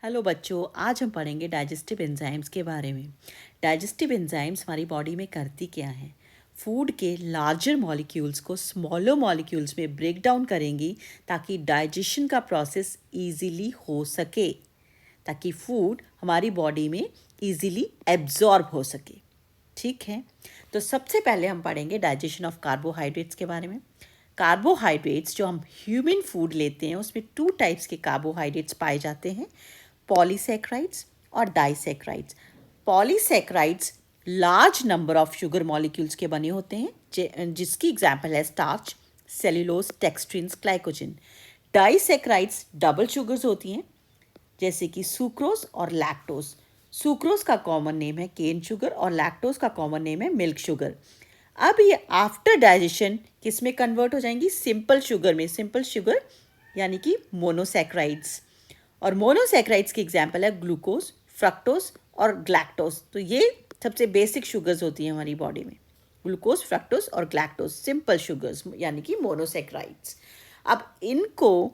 Hello बच्चों, आज हम पढ़ेंगे डाइजेस्टिव एंजाइम्स के बारे में। डाइजेस्टिव एंजाइम्स हमारी बॉडी में करती क्या हैं? फूड के लार्जर मॉलिक्यूल्स को स्मॉलर मॉलिक्यूल्स में ब्रेक डाउन करेंगी ताकि डाइजेशन का प्रोसेस इजीली हो सके, ताकि फूड हमारी बॉडी में इजीली एब्जॉर्ब हो सके। ठीक है, तो सबसे पहले हम पढ़ेंगे डाइजेशन ऑफ कार्बोहाइड्रेट्स के बारे में। कार्बोहाइड्रेट्स जो हम ह्यूमन फूड लेते हैं उसमें 2 टाइप्स के कार्बोहाइड्रेट्स पाए जाते हैं, पॉलीसैकेराइड्स और disaccharides. Polysaccharides large number of sugar molecules के बने होते हैं, जिसकी एग्जांपल है starch, cellulose, dextrins, glycogen. Disaccharides double sugars होती हैं, जैसे कि सुक्रोज और लैक्टोज। सुक्रोज का कॉमन नेम है केन शुगर और लैक्टोज का कॉमन नेम है मिल्क शुगर। अब ये आफ्टर डाइजेशन किस में कन्वर्ट हो जाएंगी? सिंपल शुगर में। सिंपल शुगर यानी कि मोनोसैकेराइड्स। और मोनोसैकेराइड्स की एग्जांपल है ग्लूकोज, फ्रक्टोज और ग्लैक्टोज। तो ये सबसे बेसिक शुगर्स होती हैं हमारी बॉडी में। ग्लूकोज, फ्रक्टोज और ग्लैक्टोज सिंपल शुगर्स यानी कि मोनोसैकेराइड्स। अब इनको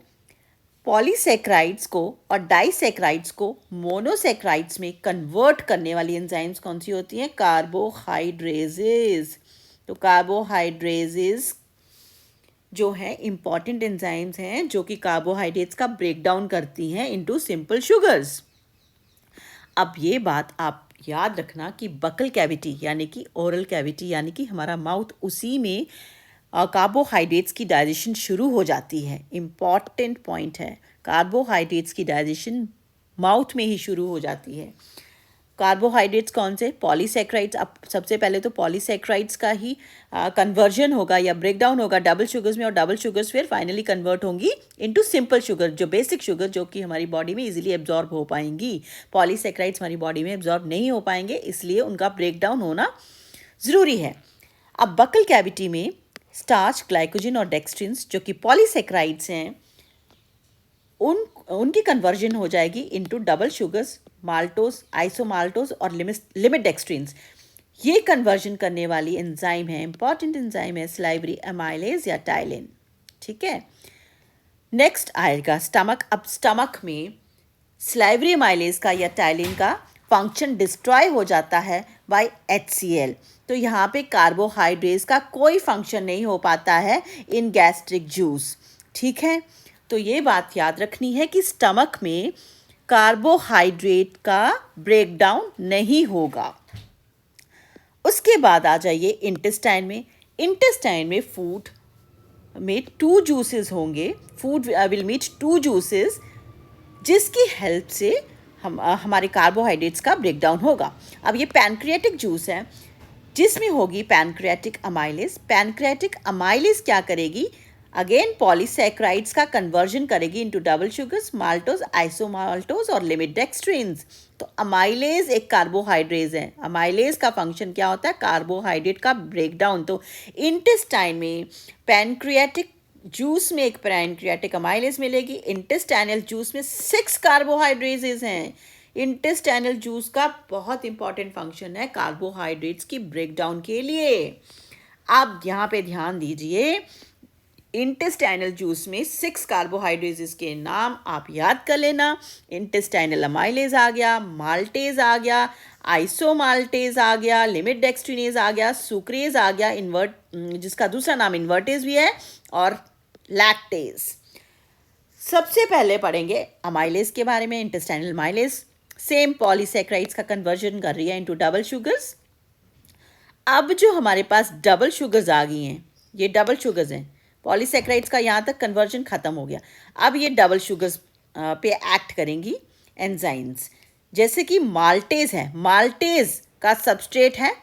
पॉलीसैकेराइड्स को और डाइसैकेराइड्स को मोनोसैकेराइड्स में कन्वर्ट करने वाली एंजाइम्स कौन सी होती हैं? कार्बोहाइड्रेजेस। तो कार्बोहाइड्रेजेस जो है इंपॉर्टेंट एंजाइम्स हैं जो कि कार्बोहाइड्रेट्स का ब्रेक डाउन करती हैं इनटू सिंपल शुगर्स। अब ये बात आप याद रखना कि बकल कैविटी यानी कि ओरल कैविटी यानी कि हमारा माउथ, उसी में कार्बोहाइड्रेट्स की डाइजेशन शुरू हो जाती है। इम्पॉर्टेंट पॉइंट है, कार्बोहाइड्रेट्स की डाइजेशन माउथ में ही शुरू हो जाती है। कार्बोहाइड्रेट्स कौन से? पॉलीसैकेराइड्स। अब सबसे पहले तो पॉलीसैकेराइड्स का ही कन्वर्जन होगा या ब्रेक डाउन होगा डबल शुगर्स में, और डबल शुगर्स फिर फाइनली कन्वर्ट होंगी इनटू सिंपल शुगर, जो बेसिक शुगर जो कि हमारी बॉडी में इजीली एब्जॉर्ब हो पाएंगी। पॉलीसैकेराइड्स हमारी बॉडी में एब्जॉर्ब नहीं हो पाएंगे, इसलिए उनका ब्रेक डाउन होना ज़रूरी है। अब बकल कैविटी में स्टार्च, ग्लाइकोजन और डेक्सट्रिन्स जो कि पॉलीसैकेराइड्स हैं, उनकी कन्वर्जन हो जाएगी इनटू डबल शुगर्स, माल्टोज, आइसोमाल्टोज और लिमिट डेक्सट्रिन्स। ये कन्वर्जन करने वाली एंजाइम है, इंपॉर्टेंट एंजाइम है सलाइवरी एमाइलेज या टाइलिन। ठीक है, नेक्स्ट आएगा स्टमक। अब स्टमक में सलाइवरी एमाइलेज का या टाइलिन का फंक्शन डिस्ट्रॉय हो जाता है बाय HCl। तो यहाँ पे कार्बोहाइड्रेट्स का कोई फंक्शन नहीं हो पाता है इन गैस्ट्रिक जूस। ठीक है, तो ये बात याद रखनी है कि स्टमक में कार्बोहाइड्रेट का ब्रेकडाउन नहीं होगा। उसके बाद आ जाइए इंटेस्टाइन में। इंटेस्टाइन में फूड में 2 जूसेस होंगे। फूड विल मीट 2 जूसेस जिसकी हेल्प से हमारे कार्बोहाइड्रेट्स का ब्रेकडाउन होगा। अब ये पैनक्रियाटिक जूस है जिसमें होगी पैनक्रियाटिक अमाइलेज। पैनक्रियाटिक अमाइलेज क्या करेगी? अगेन पॉलीसैकेराइड्स का कन्वर्जन करेगी इनटू डबल शुगर्स, माल्टोज, आइसोमाल्टोज और लिमिट डेक्सट्रिन्स। तो अमाइलेज एक कार्बोहाइड्रेट है। अमाइलेज का फंक्शन क्या होता है? कार्बोहाइड्रेट का ब्रेकडाउन। तो इंटेस्टाइन में पैनक्रियाटिक जूस में एक पैनक्रियाटिक अमाइलेज मिलेगी, इंटेस्टाइनल जूस में 6 कार्बोहाइड्रेट्स हैं। इंटेस्टाइनल जूस का बहुत इंपॉर्टेंट फंक्शन है कार्बोहाइड्रेट्स की ब्रेकडाउन के लिए। आप यहाँ पे ध्यान दीजिए, इंटेस्टाइनल जूस में 6 कार्बोहाइड्रेट्स के नाम आप याद कर लेना। इंटेस्टाइनल अमाइलेज आ गया, माल्टेज आ गया, आइसोमाल्टेज आ गया, लिमिट डेक्सट्रिनेज आ गया, सुक्रेज आ गया, जिसका दूसरा नाम इन्वर्टेज भी है, और लैक्टेज। सबसे पहले पढ़ेंगे अमाइलेज के बारे में। इंटेस्टाइनल अमाइलेज सेम पॉलीसैकेराइड्स का कन्वर्जन कर रही है इनटू डबल शुगर्स। अब जो हमारे पास डबल शुगर्स आ गई हैं, ये डबल शुगर्स हैं। पॉलीसैकेराइड्स का यहाँ तक कन्वर्जन खत्म हो गया। अब ये डबल शुगर्स पे एक्ट करेंगी एंजाइम्स, जैसे कि माल्टेज है। माल्टेज का सबस्ट्रेट है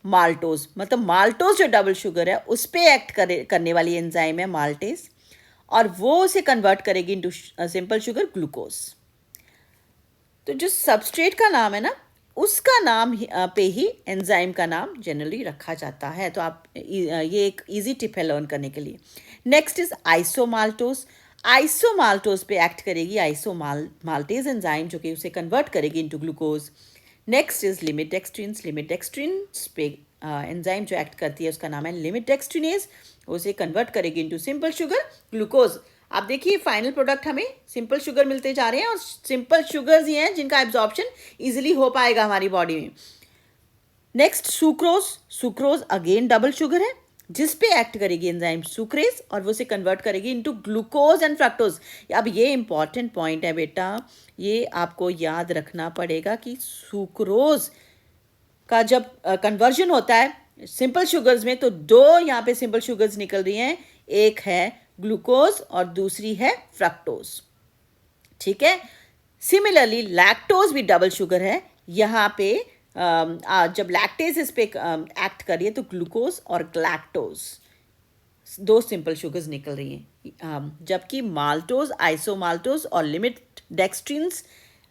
माल्टोज, मतलब माल्टोज जो डबल शुगर है उस पे एक्ट करने वाली एंजाइम है माल्टेज, और वो उसे कन्वर्ट करेगी इनटू सिंपल शुगर ग्लूकोज। तो जो सबस्ट्रेट का नाम है ना, उसका नाम पे ही एंजाइम का नाम जनरली रखा जाता है। तो आप ये एक इजी टिप है लर्न करने के लिए। Next is आइसोमाल्टोज। आइसोमाल्टोज पे एक्ट करेगी आइसोमाल्टेज एंजाइम जो कि उसे कन्वर्ट करेगी into glucose. Next is limit dextrins. Limit dextrins पे एंजाइम जो एक्ट करती है उसका नाम है लिमिट डेक्सट्रिनेज, उसे कन्वर्ट करेगी इनटू सिंपल शुगर ग्लूकोज। आप देखिए फाइनल प्रोडक्ट हमें सिंपल शुगर मिलते जा रहे हैं और सिंपल शुगर्स ही हैं जिनका एब्जॉर्प्शन इजीली हो पाएगा हमारी बॉडी में. Next sucrose. Sucrose again double sugar है जिस पे एक्ट करेगी एंजाइम सुक्रेज और वो से कन्वर्ट करेगी इनटू ग्लूकोज एंड फ्रक्टोज. अब ये इंपॉर्टेंट पॉइंट है बेटा, ये आपको याद रखना पड़ेगा कि सुक्रोज का जब कन्वर्जन होता है सिंपल शुगर्स में तो दो यहाँ पे सिंपल शुगर्स निकल रही हैं, एक है ग्लूकोज और दूसरी है फ्रक्टोज. ठीक है. सिमिलरली लैक्टोज भी डबल शुगर है. यहाँ पे जब लैक्टेज इस पे एक्ट करिए तो ग्लूकोज और ग्लैक्टोज दो सिंपल शुगर्स निकल रही हैं. जबकि माल्टोज, आइसोमाल्टोज और लिमिट डेक्सट्रिन्स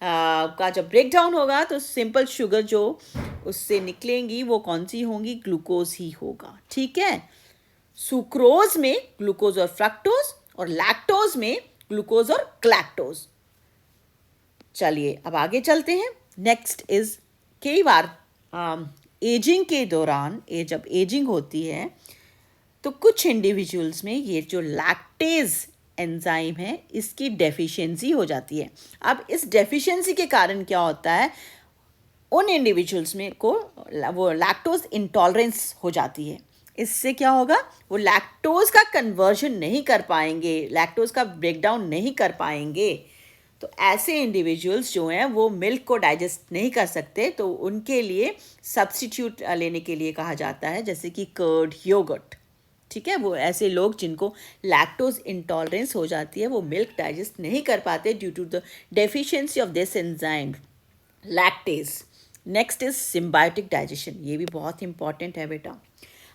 का जब ब्रेक डाउन होगा तो सिंपल शुगर जो उससे निकलेंगी वो कौन सी होंगी, ग्लूकोज ही होगा. ठीक है. सुक्रोज में ग्लूकोज और फ्रक्टोज और लैक्टोज में ग्लूकोज और ग्लैक्टोज. चलिए अब आगे चलते हैं. नेक्स्ट इज कई बार एजिंग के दौरान जब एजिंग होती है तो कुछ इंडिविजुअल्स में ये जो लैक्टेज एंजाइम है इसकी डेफिशिएंसी हो जाती है. अब इस डेफिशिएंसी के कारण क्या होता है, उन इंडिविजुअल्स में को वो लैक्टोज इंटॉलरेंस हो जाती है. इससे क्या होगा, वो लैक्टोज का कन्वर्जन नहीं कर पाएंगे, लैक्टोज का ब्रेकडाउन नहीं कर पाएंगे. तो ऐसे इंडिविजुअल्स जो हैं वो मिल्क को डाइजेस्ट नहीं कर सकते, तो उनके लिए सब्स्टिट्यूट लेने के लिए कहा जाता है, जैसे कि कर्ड, योगर्ट. ठीक है. वो ऐसे लोग जिनको लैक्टोज इंटॉलरेंस हो जाती है, वो मिल्क डाइजेस्ट नहीं कर पाते due to the deficiency of this enzyme lactase. Next is symbiotic digestion. ये भी बहुत इंपॉर्टेंट है बेटा.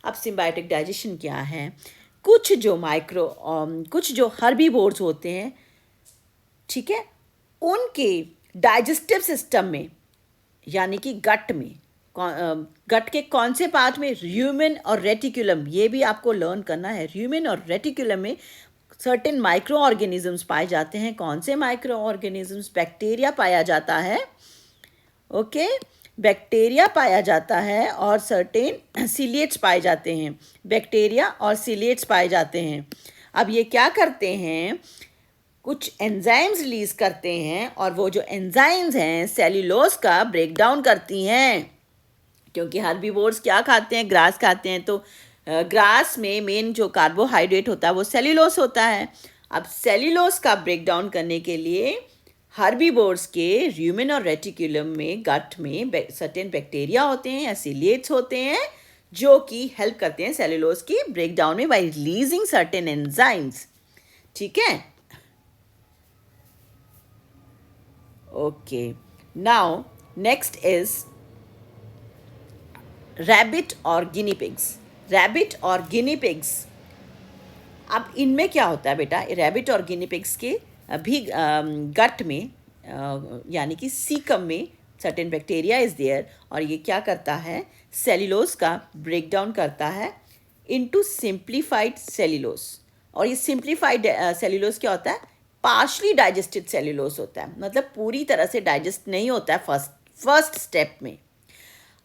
अब सिम्बायोटिक डाइजेशन क्या है, कुछ जो हर्बीवोर्स होते हैं, ठीक है, उनके डाइजेस्टिव सिस्टम में यानी कि गट में, गट के कौन से पार्ट में, र्यूमेन और रेटिकुलम, ये भी आपको लर्न करना है. र्यूमेन और रेटिकुलम में सर्टेन माइक्रो ऑर्गेनिजम्स पाए जाते हैं. कौन से माइक्रो ऑर्गेनिजम्स, बैक्टीरिया पाया जाता है. ओके. बैक्टीरिया पाया जाता है और सर्टेन सिलिएट्स पाए जाते हैं. बैक्टीरिया और सिलिएट्स पाए जाते हैं. अब ये क्या करते हैं, कुछ एंजाइम्स रिलीज करते हैं और वो जो एंजाइम्स हैं सेल्यूलोज का ब्रेक डाउन करती हैं. क्योंकि हर्बीवोर्स क्या खाते हैं, ग्रास खाते हैं, तो ग्रास में मेन जो कार्बोहाइड्रेट होता है वो सेल्यूलोज होता है. अब सेल्यूलोज का ब्रेक डाउन करने के लिए हर्बीवोर्स के र्यूमेन और रेटिकुलम में, गट में सर्टेन बैक्टीरिया होते हैं या सिलिएट्स होते हैं जो कि हेल्प करते हैं सेल्यूलोज की ब्रेक डाउन में बाय रिलीजिंग सर्टेन एंजाइम्स. ठीक है. Okay. Now next is rabbit और गिनी पिग्स. रैबिट और गिनी पिग्स, अब इनमें क्या होता है बेटा, रैबिट और गिनी पिग्स के भी गट में यानी कि सीकम में सर्टेन बैक्टीरिया इज़ देयर और ये क्या करता है, सेल्यूलोज का ब्रेक डाउन करता है इनटू सिंप्लीफाइड सेल्यूलोज. और ये सिंप्लीफाइड सेल्यूलोज क्या होता है, पार्शली डाइजेस्टेड सेल्यूलोज होता है, मतलब पूरी तरह से डाइजेस्ट नहीं होता है फर्स्ट स्टेप में.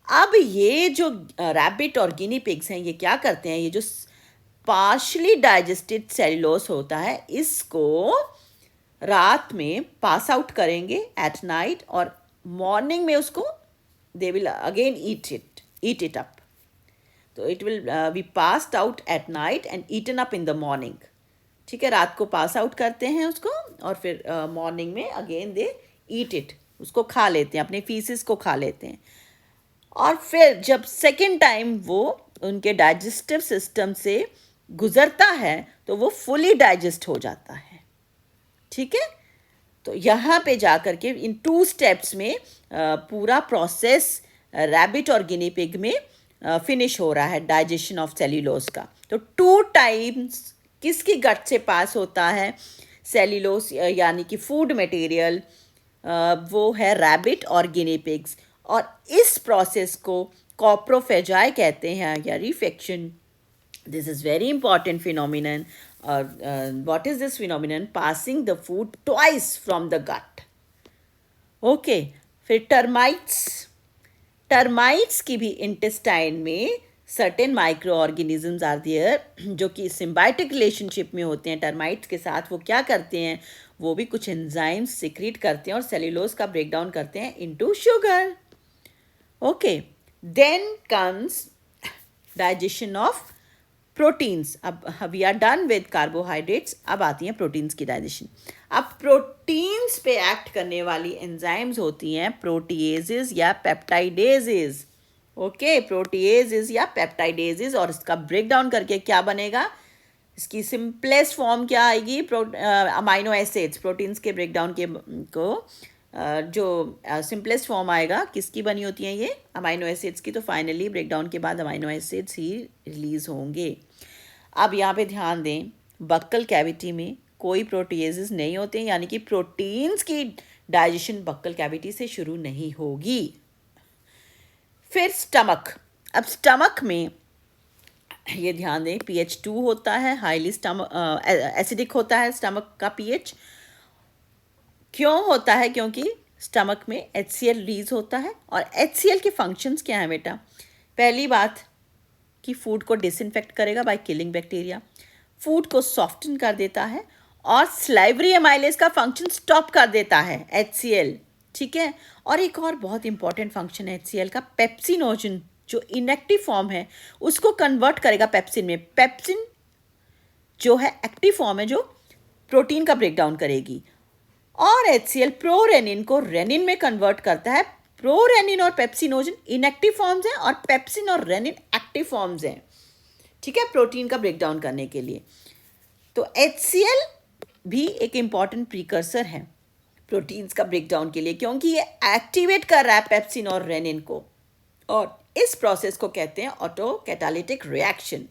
अब ये जो रैबिट और गिनी पिग्स हैं ये क्या करते हैं, ये जो पार्शली डाइजेस्टेड सेल्यूलोज होता है इसको रात में पास आउट करेंगे एट नाइट और मॉर्निंग में उसको they will again eat it up. तो it will be passed out at night and eaten up in the morning. ठीक है. रात को पास आउट करते हैं उसको और फिर मॉर्निंग में अगेन दे ईट इट, उसको खा लेते हैं, अपने फीसिस को खा लेते हैं. और फिर जब सेकेंड टाइम वो उनके डाइजेस्टिव सिस्टम से गुजरता है तो वो फुली डाइजेस्ट हो जाता है. ठीक है. तो यहाँ पे जा कर के इन 2 स्टेप्स में पूरा प्रोसेस रैबिट और गिनी पिग में फिनिश हो रहा है डाइजेशन ऑफ सेल्यूलोज का. तो 2 टाइम्स किसकी गट से पास होता है सेल्यूलोज यानी कि फूड मटेरियल, वो है रैबिट और गिनी पिग्स. और इस प्रोसेस को कॉप्रोफेजाई कहते हैं या refraction. This is very important phenomenon. what is this phenomenon, passing the food twice from the gut. Okay. फिर टर्माइट्स की भी इंटेस्टाइन में certain micro organisms are there जो कि सिम्बायोटिक रिलेशनशिप में होते हैं टर्माइट्स के साथ। वो क्या करते हैं, वो भी कुछ एंजाइम्स सिक्रीट करते हैं और सेल्यूलोज का ब्रेक डाउन करते हैं into sugar. Okay, then comes digestion of proteins. अब we are done with carbohydrates, अब आती हैं प्रोटीन्स की डाइजेशन। अब प्रोटीन्स पे एक्ट करने वाली एंजाइम्स होती हैं प्रोटीएजेस या पेप्टाइडेजेस। ओके, प्रोटीएजेस या पेप्टाइडेजेस, और इसका ब्रेक डाउन करके क्या बनेगा, इसकी सिंपलेस्ट फॉर्म क्या आएगी, अमाइनो एसिड्स। प्रोटीन्स के ब्रेकडाउन के को जो सिंपलेस्ट फॉर्म आएगा किसकी बनी होती हैं ये, अमाइनो एसिड्स की। तो फाइनली ब्रेकडाउन के बाद अमाइनो एसिड्स ही रिलीज होंगे। अब यहाँ पे ध्यान दें, बक्कल कैविटी में कोई प्रोटीएजेस नहीं होते, यानी कि प्रोटीन्स की डाइजेशन बक्कल कैविटी से शुरू नहीं होगी। फिर स्टमक। अब स्टमक में ये ध्यान दें, pH 2 होता है, हाईली एसिडिक होता है स्टमक का pH। क्यों होता है, क्योंकि स्टमक में HCl रिलीज होता है। और HCl के फंक्शंस क्या हैं बेटा, पहली बात कि फूड को डिसइंफेक्ट करेगा बाय किलिंग बैक्टीरिया, फूड को सॉफ्टन कर देता है, और स्लाइवरी एमाइलेज का फंक्शन स्टॉप कर देता है HCl। ठीक है, और एक और बहुत इंपॉर्टेंट फंक्शन है HCl का, पेप्सिनोजन, जो इनएक्टिव फॉर्म है उसको कन्वर्ट करेगा पेप्सिन में। पेप्सिन जो है एक्टिव फॉर्म है जो प्रोटीन का ब्रेकडाउन करेगी, और HCl प्रोरेनिन को रेनिन में कन्वर्ट करता है। प्रोरेनिन और पेप्सिनोजन इनएक्टिव फॉर्म्स हैं और पेप्सिन और रेनिन एक्टिव फॉर्म्स हैं। ठीक है, प्रोटीन का ब्रेकडाउन करने के लिए। तो HCl भी एक इम्पॉर्टेंट प्रीकर्सर है प्रोटीन्स का ब्रेकडाउन के लिए, क्योंकि ये एक्टिवेट कर रहा है पेप्सिन और रेनिन को, और इस प्रोसेस को कहते हैं ऑटो कैटालिटिक रिएक्शन।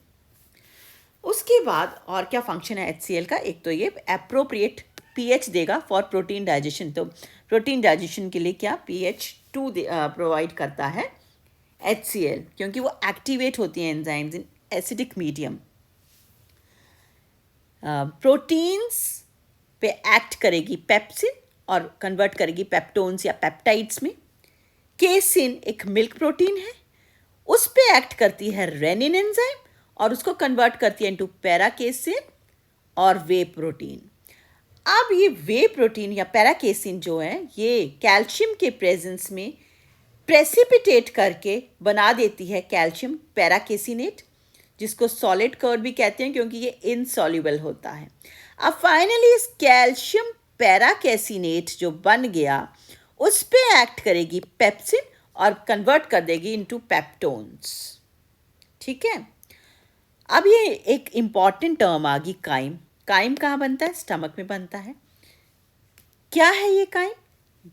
उसके बाद और क्या फंक्शन है HCl का, एक तो ये एप्रोप्रिएट pH देगा फॉर प्रोटीन डाइजेशन। तो प्रोटीन डाइजेशन के लिए क्या pH 2 प्रोवाइड करता है HCl, क्योंकि वो एक्टिवेट होती हैं enzymes in acidic medium. Proteins पे एक्ट करेगी पेप्सिन और कन्वर्ट करेगी पेप्टोन्स या पेप्टाइड्स में। केसिन एक मिल्क प्रोटीन है, उस पे एक्ट करती है रेनिन एंजाइम और उसको कन्वर्ट करती है इनटू पैराकेसिन और वे प्रोटीन। अब ये वे प्रोटीन या पैराकेसिन जो है, ये कैल्शियम के प्रेजेंस में प्रेसिपिटेट करके बना देती है कैल्शियम पैराकेसिनेट, जिसको सॉलिड कर्ड भी कहते हैं क्योंकि ये इनसॉल्युबल होता है। अब फाइनली इस कैल्शियम पैराकेसिनेट जो बन गया, उस पे एक्ट करेगी पेप्सिन और कन्वर्ट कर देगी इनटू पेप्टोन्स। ठीक है, अब ये एक इम्पॉर्टेंट टर्म आ गई, काइम। काइम कहाँ बनता है, स्टमक में बनता है। क्या है ये काइम,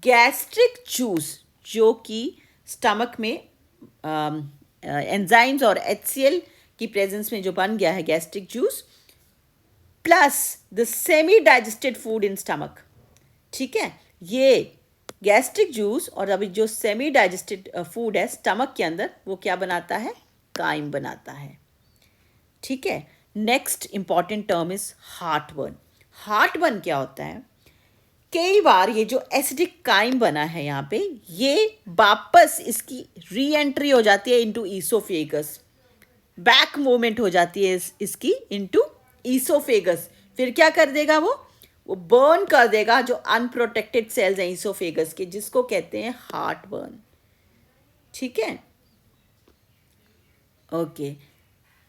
गैस्ट्रिक जूस, जो कि स्टमक में एंजाइम्स और HCl की प्रेजेंस में जो बन गया है gastric juice, plus the semi digested food in stomach. ठीक है, ये गैस्ट्रिक जूस और अभी जो सेमी डाइजेस्टेड फूड है स्टमक के अंदर, वो क्या बनाता है, काइम बनाता है। ठीक है, next important term is heartburn. Heartburn क्या होता है, कई बार ये जो एसिडिक काइम बना है यहाँ पे, ये वापस इसकी री एंट्री हो जाती है इनटू ईसोफेगस, बैक मूवमेंट हो जाती है इसकी इनटू ईसोफेगस। फिर क्या कर देगा वो बर्न कर देगा जो अनप्रोटेक्टेड सेल्स हैं ईसोफेगस के, जिसको कहते हैं हार्ट बर्न। ठीक है, ओके।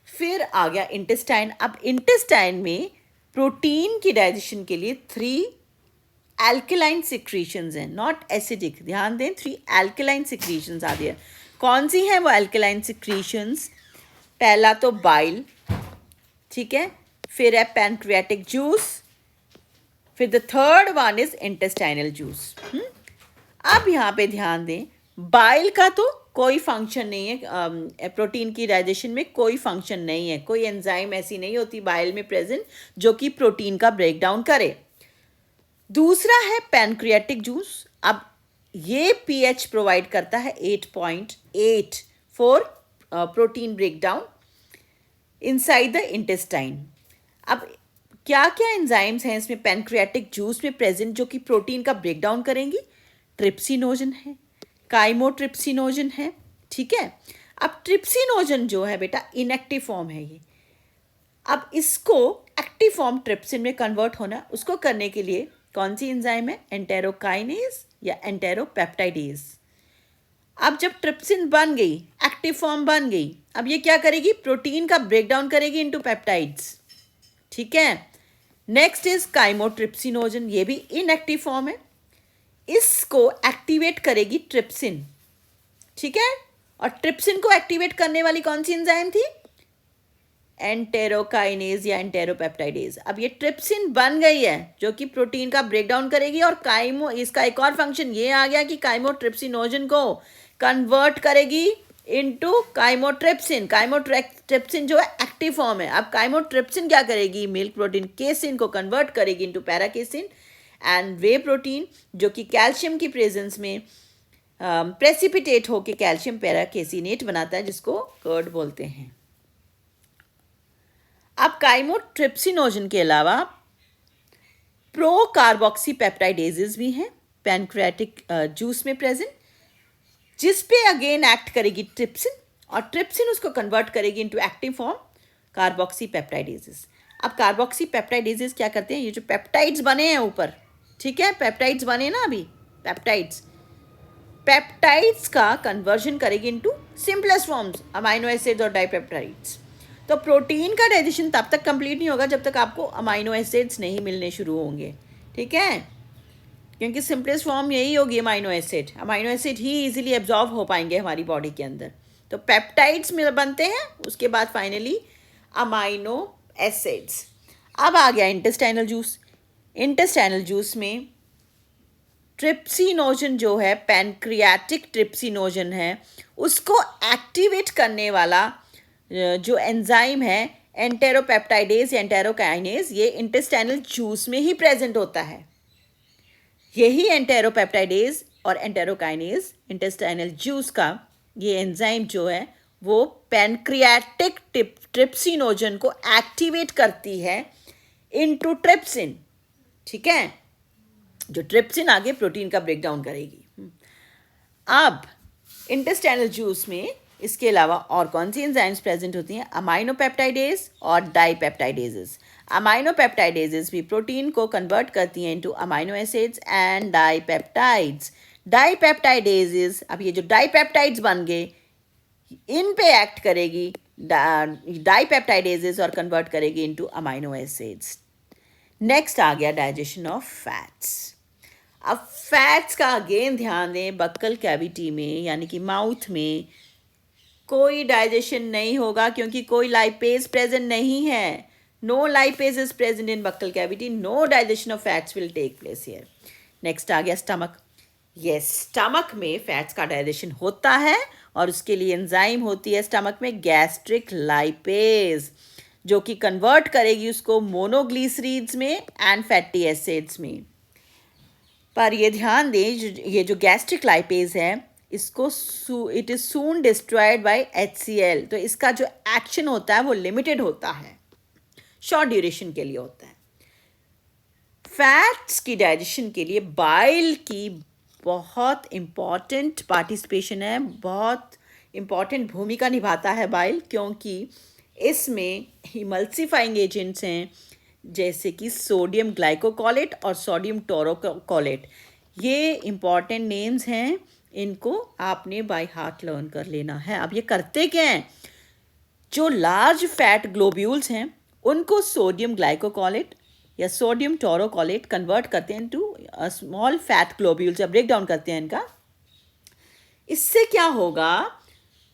फिर आ गया इंटेस्टाइन। अब इंटेस्टाइन में प्रोटीन की डाइजेशन के लिए 3 एल्केलाइन सिक्रीशंस हैं, नॉट एसिडिक। ध्यान दें, 3 एल्केलाइन सिक्रीशंस आ गया। कौन सी हैं वो एल्केलाइन सिक्रीशंस, पहला तो बाइल, ठीक है, फिर है पैनक्रियाटिक जूस, फिर the third one is intestinal juice. अब यहाँ पे ध्यान दें, बाइल का तो कोई फंक्शन नहीं है, प्रोटीन की डाइजेशन में कोई फंक्शन नहीं है, कोई एंजाइम ऐसी नहीं होती बाइल में प्रेजेंट जो कि प्रोटीन का ब्रेक डाउन करे। दूसरा है पैनक्रियाटिक जूस। अब ये पीएच प्रोवाइड करता है 8.8 for protein breakdown inside the intestine. अब क्या क्या एंजाइम्स हैं इसमें पैनक्रियाटिक जूस में प्रेजेंट जो कि प्रोटीन का ब्रेकडाउन करेंगी, ट्रिप्सिनोजन है, काइमोट्रिप्सिनोजन है। ठीक है, अब ट्रिप्सिनोजन जो है बेटा इनएक्टिव फॉर्म है ये। अब इसको एक्टिव फॉर्म ट्रिप्सिन में कन्वर्ट होना, उसको करने के लिए कौन सी एंजाइम है? एंटेरोकाइनेज या एंटेरोपेप्टाइडेज। अब जब ट्रिप्सिन बन गई, एक्टिव फॉर्म बन गई, अब ये क्या करेगी? प्रोटीन का ब्रेकडाउन करेगी इनटू पेप्टाइड्स। ठीक है। नेक्स्ट इज काइमोट्रिप्सिनोजन, ये भी इनएक्टिव फॉर्म है। इसको एक्टिवेट करेगी ट्रिप्सिन। ठीक है। और ट्रिप्सिन को एक्टिवेट करने वाली कौन सी एंजाइम थी? एंटेरोकाइनेज या एंटेरोपेप्टाइडेज। अब ये ट्रिप्सिन बन गई है जो कि प्रोटीन का ब्रेकडाउन करेगी, और काइमो, इसका एक और फंक्शन ये आ गया कि काइमोट्रिप्सिनोजन को कन्वर्ट करेगी इनटू काइमोट्रिप्सिन। काइमोट्रिप्सिन जो है एक्टिव फॉर्म है। अब काइमोट्रिप्सिन क्या करेगी? मिल्क प्रोटीन केसिन को कन्वर्ट करेगी इनटू पैराकेसिन, एंड वे प्रोटीन जो कि कैल्शियम की प्रेजेंस में प्रेसिपिटेट होकर कैल्शियम पैराकेसिनेट बनाता है, जिसको कर्ड बोलते हैं। अब काइमोट्रिप्सिनोजन के अलावा प्रो कार्बोक्सी पेप्टाइडेजेस भी हैं पैनक्रियाटिक जूस में प्रेजेंट, जिस पे अगेन एक्ट करेगी ट्रिप्सिन, और ट्रिप्सिन उसको कन्वर्ट करेगी into active form carboxy peptidases. अब कार्बोक्सी पेप्टाइडेजेस क्या करते हैं? ये जो पेप्टाइड्स बने हैं ऊपर, ठीक है, पेप्टाइड्स बने ना अभी, पेप्टाइड्स का कन्वर्जन करेगी into simplest forms, amino acids और डाइपेप्टाइड्स। तो प्रोटीन का डाइजेशन तब तक कंप्लीट नहीं होगा जब तक आपको अमाइनो एसिड्स नहीं मिलने शुरू होंगे। ठीक है, क्योंकि सिंपलेस्ट फॉर्म यही होगी अमाइनो एसिड। अमाइनो एसिड ही इजीली एब्जॉर्ब हो पाएंगे हमारी बॉडी के अंदर। तो पेप्टाइड्स में बनते हैं, उसके बाद फाइनली अमाइनो एसिड्स। अब आ गया इंटेस्टाइनल जूस। इंटेस्टाइनल जूस में ट्रिप्सिनोजन जो है, पैनक्रियाटिक ट्रिप्सिनोजन है, उसको एक्टिवेट करने वाला जो एंजाइम है एंटेरोपेप्टाइडेज या एंटेरोकाइनेज, ये इंटेस्टाइनल जूस में ही प्रेजेंट होता है। यही एंटेरोपेप्टाइडेज और एंटेरोकाइनेज इंटेस्टाइनल जूस का ये एंजाइम जो है वो पैनक्रियाटिक ट्रिप्सिनोजन को एक्टिवेट करती है इनटू ट्रिप्सिन। ठीक है, जो ट्रिप्सिन आगे प्रोटीन का ब्रेकडाउन करेगी। अब इंटेस्टाइनल जूस में इसके अलावा और कौन सी एंजाइम्स प्रेजेंट होती हैं? अमाइनोपेप्टाइडेज और डाइपेप्टाइडेजेस। अमाइनोपेप्टाइडेजेस भी प्रोटीन को कन्वर्ट करती हैं into amino acids and dipeptides. Dipeptidases, अब ये जो डाइपेप्टाइड्स बन गए, इन पे एक्ट करेगी डाइपेप्टाइडेजेस और कन्वर्ट करेगी इनटू अमाइनो एसिड्स। नेक्स्ट आ गया डाइजेशन ऑफ फैट्स। अब फैट्स का अगेन ध्यान दें, बक्कल कैविटी में यानी कि माउथ में कोई डाइजेशन नहीं होगा क्योंकि कोई लाइपेज प्रेजेंट नहीं है। No lipase is present in buccal cavity, no digestion of fats will take place here. Next आ गया स्टमक। यस, स्टमक में फैट्स का डाइजेशन होता है और उसके लिए एंजाइम होती है स्टमक में गैस्ट्रिक लाइपेज, जो कि कन्वर्ट करेगी उसको मोनोग्लिसरीड्स में एंड फैटी एसिड्स में। पर ये ध्यान दें, ये जो गैस्ट्रिक लाइपेज है, इसको it is soon destroyed by HCl। तो इसका जो एक्शन होता है वो लिमिटेड होता है, शॉर्ट ड्यूरेशन के लिए होता है। फैट्स की डाइजेशन के लिए बाइल की बहुत इम्पॉर्टेंट पार्टिसिपेशन है, बहुत इम्पॉर्टेंट भूमिका निभाता है बाइल, क्योंकि इसमें इमल्सिफाइंग एजेंट्स हैं जैसे कि सोडियम ग्लाइकोकोलेट और सोडियम टोरोकोलेट। ये इम्पॉर्टेंट नेम्स हैं, इनको आपने बाय हार्ट लर्न कर लेना है। अब ये करते क्या हैं? जो लार्ज फैट ग्लोब्यूल्स हैं उनको सोडियम ग्लाइकोकोलेट या सोडियम टोरोकोलेट कन्वर्ट करते हैं टू स्मॉल फैट ग्लोब्यूल्स, या ब्रेक डाउन करते हैं इनका। इससे क्या होगा?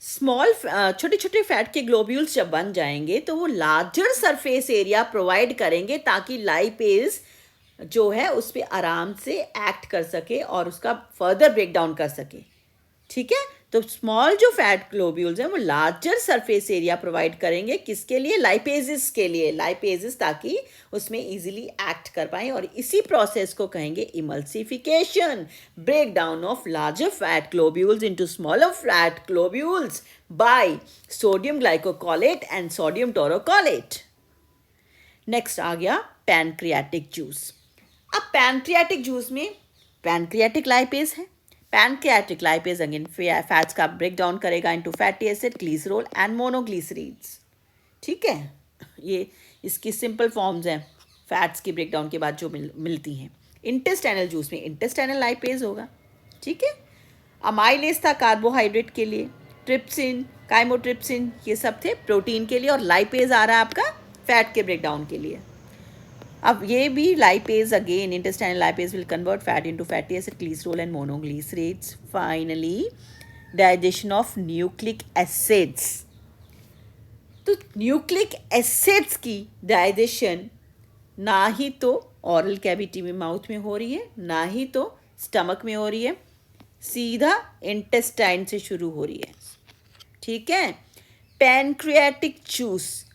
स्मॉल छोटे छोटे फैट के ग्लोब्यूल्स जब बन जाएंगे तो वो लार्जर सरफेस एरिया प्रोवाइड करेंगे ताकि लाइपेज जो है उस पर आराम से एक्ट कर सके और उसका फर्दर ब्रेक डाउन कर सके। ठीक है, तो स्मॉल जो फैट ग्लोब्यूल्स हैं वो लार्जर सरफेस एरिया प्रोवाइड करेंगे, किसके लिए? लाइपेजेस के लिए। लाइपेजेस ताकि उसमें इजीली एक्ट कर पाएँ, और इसी प्रोसेस को कहेंगे emulsification, break down of larger fat globules into smaller fat globules by sodium glycocholate and sodium taurocholate. Next आ गया पैनक्रियाटिक जूस। अब पैनक्रियाटिक जूस में पैनक्रियाटिक लाइपेज है, पैनक्रियाटिक लाइपेज अगेन फैट्स का ब्रेक डाउन करेगा into fatty acid, glycerol and monoglycerides. ठीक है, ये इसकी सिंपल फॉर्म्स हैं फैट्स की ब्रेकडाउन के बाद जो मिलती हैं। इंटेस्टाइनल जूस में इंटेस्टाइनल लाइपेज होगा। ठीक है, अमाइलेज था कार्बोहाइड्रेट के लिए, ट्रिप्सिन, काइमोट्रिप्सिन ये सब थे प्रोटीन के लिए, और लाइपेज आ रहा है आपका फैट के ब्रेकडाउन के लिए। अब ये भी lipase again intestinal lipase will convert fat into fatty acid, glycerol and monoglycerates. Finally digestion of nucleic acids. तो न्यूक्लिक एसिड्स की डाइजेशन ना ही तो ऑरल कैविटी में माउथ में हो रही है, ना ही तो स्टमक में हो रही है, सीधा इंटेस्टाइन से शुरू हो रही है। ठीक है, पैनक्रियाटिक जूस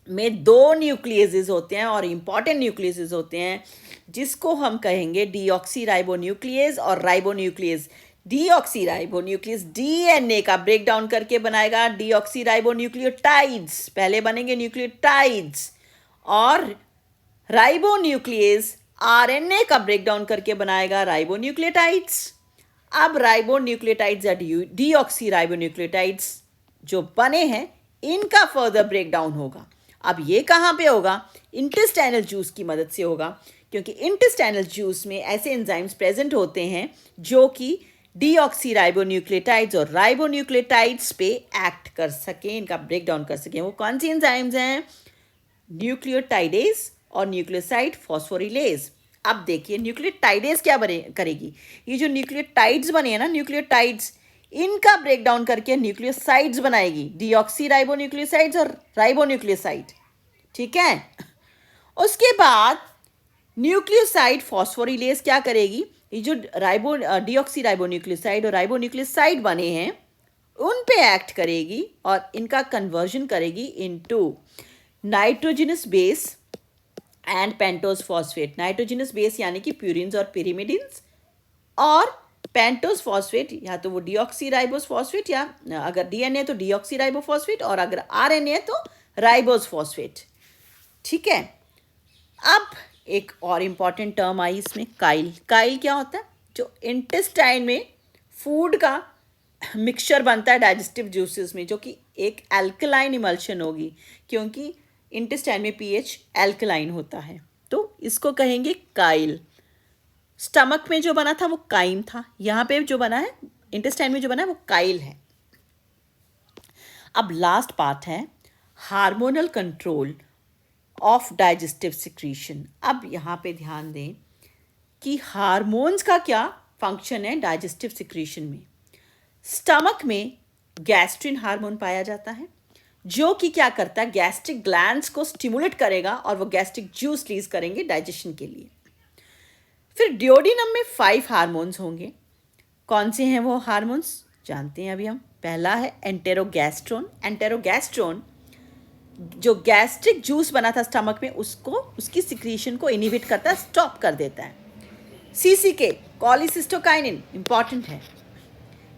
में 2 न्यूक्लियसेस होते हैं और इंपॉर्टेंट न्यूक्लियसेस होते हैं, जिसको हम कहेंगे डीऑक्सीराइबोन्यूक्लियेज और राइबोन्यूक्लियेज। डीऑक्सीराइबोन्यूक्लियस डीएनए का ब्रेक डाउन करके बनाएगा डीऑक्सीराइबोन्यूक्लियोटाइड्स, पहले बनेंगे न्यूक्लियोटाइड्स, और राइबोन्यूक्लियस आरएनए का ब्रेक डाउन करके बनाएगा राइबोन्यूक्लियोटाइड्स। अब राइबोन्यूक्लियोटाइड्स या डीऑक्सीराइबोन्यूक्लियोटाइड्स जो बने हैं इनका फर्दर ब्रेक डाउन होगा। अब ये कहाँ पे होगा? इंटेस्टाइनल जूस की मदद से होगा, क्योंकि इंटेस्टाइनल जूस में ऐसे एंजाइम्स प्रेजेंट होते हैं जो कि डीऑक्सीराइबोन्यूक्लियोटाइड्स और राइबोन्यूक्लियोटाइड्स पे एक्ट कर सकें, इनका ब्रेक डाउन कर सकें। वो कौन सी एंजाइम्स हैं? न्यूक्लियोटाइडेज और न्यूक्लियोसाइड फॉस्फोरिलेज। अब देखिए न्यूक्लियोटाइडेज क्या करेगी? ये जो न्यूक्लियोटाइड्स बने हैं ना, न्यूक्लियोटाइड्स, इनका ब्रेक डाउन करके न्यूक्लियोसाइड्स बनाएगी, डीऑक्सीराइबोन्यूक्लियोसाइड्स और राइबोन्यूक्लियोसाइड। ठीक है, उसके बाद न्यूक्लियोसाइड फॉस्फोरिलेज क्या करेगी? ये जो डीऑक्सीराइबोन्यूक्लियोसाइड और राइबोन्यूक्लियोसाइड बने हैं उन पे एक्ट करेगी और इनका कन्वर्जन करेगी into nitrogenous base and pentose phosphate. Nitrogenous base यानी कि प्यूरिन्स और पिरिमिडिन्स, और पेंटोज फॉस्फेट या तो वो डीऑक्सीराइबोस फॉस्फेट, या अगर डीएनए तो डीऑक्सीराइबोफॉस्फेट, और अगर आरएनए तो राइबोस फॉस्फेट। ठीक है, अब एक और इम्पॉर्टेंट टर्म आई इसमें, काइल। काइल क्या होता है? जो इंटेस्टाइन में फूड का मिक्सचर बनता है डाइजेस्टिव जूसेस में, जो कि एक एल्कलाइन इमल्शन होगी, क्योंकि इंटेस्टाइन में पीएच एल्कलाइन होता है, तो इसको कहेंगे काइल। स्टमक में जो बना था वो काइम था, यहाँ पे जो बना है इंटेस्टाइन में जो बना है वो काइल है। अब लास्ट पार्ट है hormonal control of digestive secretion. अब यहाँ पे ध्यान दें कि हार्मोन्स का क्या फंक्शन है डाइजेस्टिव सिक्रीशन में। स्टमक में गैस्ट्रिन हार्मोन पाया जाता है, जो कि क्या करता है? गैस्ट्रिक ग्लैंड्स को स्टिमुलेट करेगा और वो गैस्ट्रिक जूस रिलीज करेंगे डाइजेशन के लिए। फिर डिओडिनम में 5 हार्मोन्स होंगे। कौन से हैं वो हार्मोन्स? जानते हैं अभी हम। पहला है एंटेरोगैस्ट्रोन। एंटेरोगैस्ट्रोन जो गैस्ट्रिक जूस बना था स्टमक में, उसको, उसकी सिक्रीशन को इनहिबिट करता है, स्टॉप कर देता है। सीसीके कॉलिसिस्टोकाइनिन इंपॉर्टेंट है।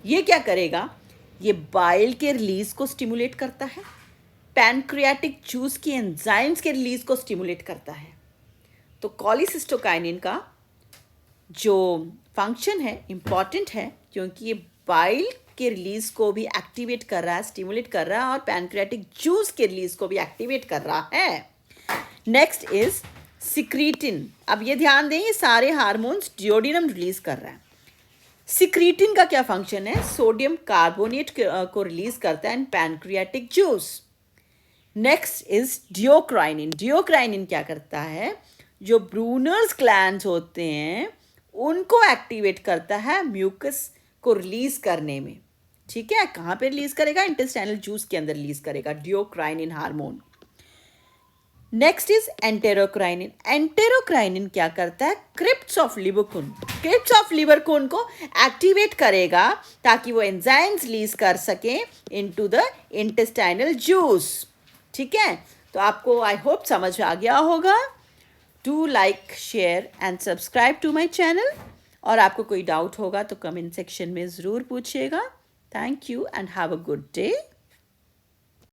ये क्या करेगा? ये बाइल के रिलीज को स्टिमुलेट करता है, पैनक्रियाटिक जूस की एंजाइम्स के रिलीज को स्टिमुलेट करता है। तो कॉलिसिस्टोकाइनिन का जो फंक्शन है इम्पॉर्टेंट है, क्योंकि ये बाइल के रिलीज को भी एक्टिवेट कर रहा है, स्टिमुलेट कर रहा है, और पैनक्रियाटिक जूस के रिलीज को भी एक्टिवेट कर रहा है। Next is secretin. अब ये ध्यान दें, ये सारे हार्मोन्स डिओडिनम रिलीज कर रहा है। सिक्रीटिन का क्या फंक्शन है? सोडियम कार्बोनेट को रिलीज करता है in pancreatic juice. Next is duocrinin. Duocrinin क्या करता है? जो ब्रूनर्स ग्लैंड्स होते हैं उनको एक्टिवेट करता है म्यूकस को रिलीज करने में। ठीक है, कहाँ पे रिलीज करेगा? इंटेस्टाइनल जूस के अंदर रिलीज करेगा duocrinin hormone. Next is enterocrinin. Enterocrinin क्या करता है? Crypts of Lieberkühn. Crypts of Lieberkühn को एक्टिवेट करेगा ताकि वो एंजाइम्स रिलीज कर सकें इनटू द इंटेस्टाइनल जूस। ठीक है, तो आपको आई होप समझ आ गया होगा। Do like, share and subscribe to my channel, और आपको कोई डाउट होगा तो कमेंट सेक्शन में ज़रूर पूछिएगा। Thank you and have a good day.